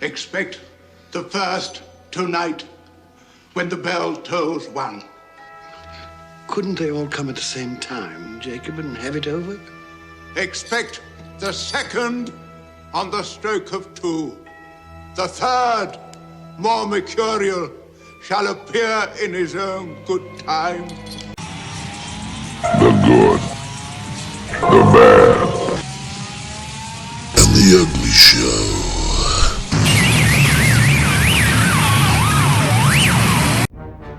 Expect the first tonight when the bell tolls 1. Couldn't they all come at the same time, Jacob, and have it over? Expect the second on the stroke of 2. The third, more mercurial, shall appear in his own good time. The good, the bad, and the ugly show.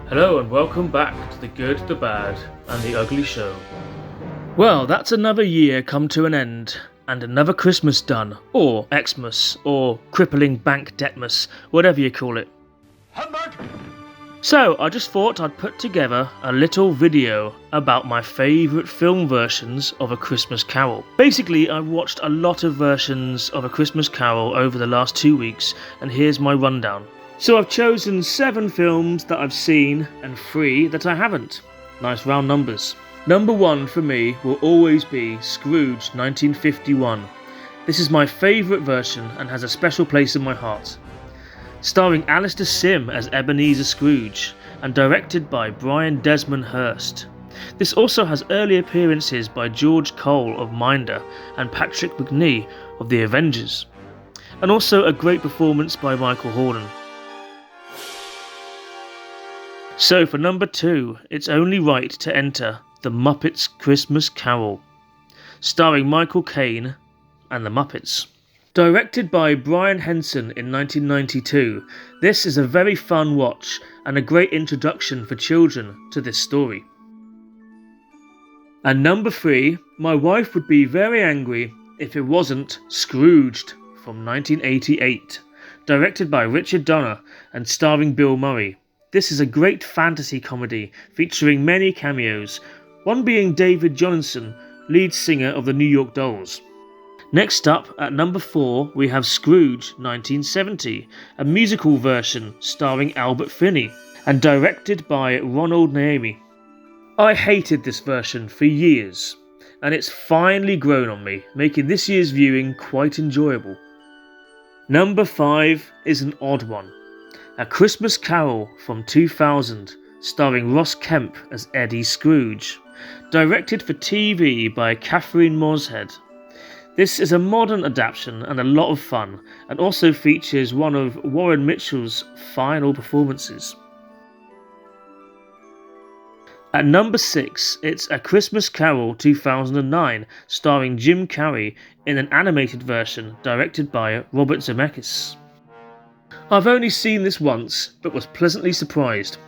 Hello and welcome back to The Good, the Bad and the Ugly Show. Well, that's another year come to an end, and another Christmas done, or Xmas, or crippling bank debtmas, whatever you call it. Humbug! So, I just thought I'd put together a little video about my favourite film versions of A Christmas Carol. Basically, I've watched a lot of versions of A Christmas Carol over the last 2 weeks, and here's my rundown. So I've chosen 7 films that I've seen and 3 that I haven't. Nice round numbers. Number 1 for me will always be Scrooge 1951. This is my favourite version and has a special place in my heart. Starring Alistair Sim as Ebenezer Scrooge and directed by Brian Desmond Hurst. This also has early appearances by George Cole of Minder and Patrick Macnee of The Avengers. And also a great performance by Michael Hordern. So for number 2, it's only right to enter The Muppets Christmas Carol, starring Michael Caine and the Muppets. Directed by Brian Henson in 1992, this is a very fun watch and a great introduction for children to this story. And number 3, my wife would be very angry if it wasn't Scrooged from 1988, directed by Richard Donner and starring Bill Murray. This is a great fantasy comedy featuring many cameos, one being David Johnson, lead singer of the New York Dolls. Next up, at number 4, we have Scrooge 1970, a musical version starring Albert Finney and directed by Ronald Naomi. I hated this version for years, and it's finally grown on me, making this year's viewing quite enjoyable. Number 5 is an odd one. A Christmas Carol from 2000, starring Ross Kemp as Eddie Scrooge, directed for TV by Catherine Morshead. This is a modern adaptation and a lot of fun, and also features one of Warren Mitchell's final performances. At number 6, it's A Christmas Carol 2009, starring Jim Carrey in an animated version directed by Robert Zemeckis. I've only seen this once, but was pleasantly surprised.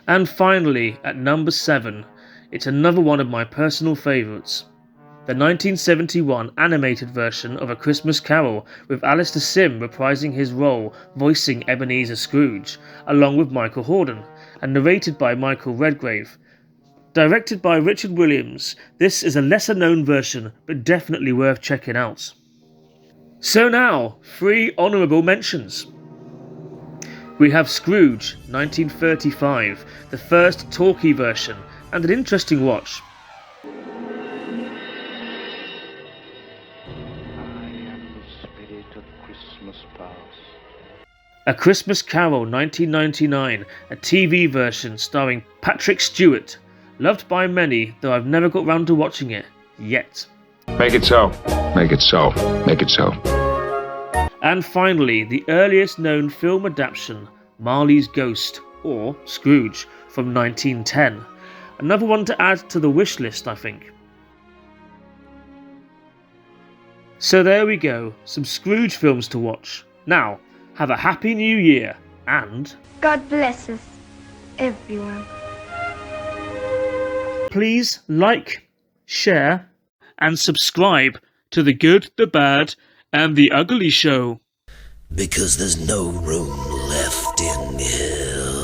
And finally, at number 7, it's another one of my personal favourites. The 1971 animated version of A Christmas Carol with Alistair Sim reprising his role voicing Ebenezer Scrooge, along with Michael Hordern, and narrated by Michael Redgrave. Directed by Richard Williams, this is a lesser known version, but definitely worth checking out. So now, 3 honourable mentions. We have Scrooge 1935, the first talkie version, and an interesting watch. I am the spirit of Christmas past. A Christmas Carol 1999, a TV version starring Patrick Stewart, loved by many, though I've never got round to watching it yet. Make it so. Make it so. Make it so. And finally, the earliest known film adaptation, Marley's Ghost, or Scrooge, from 1910. Another one to add to the wish list, I think. So there we go, some Scrooge films to watch. Now, have a happy new year, and God bless us, everyone. Please like, share, and subscribe to The Good, the Bad, and the Ugly Show. Because there's no room left in hell.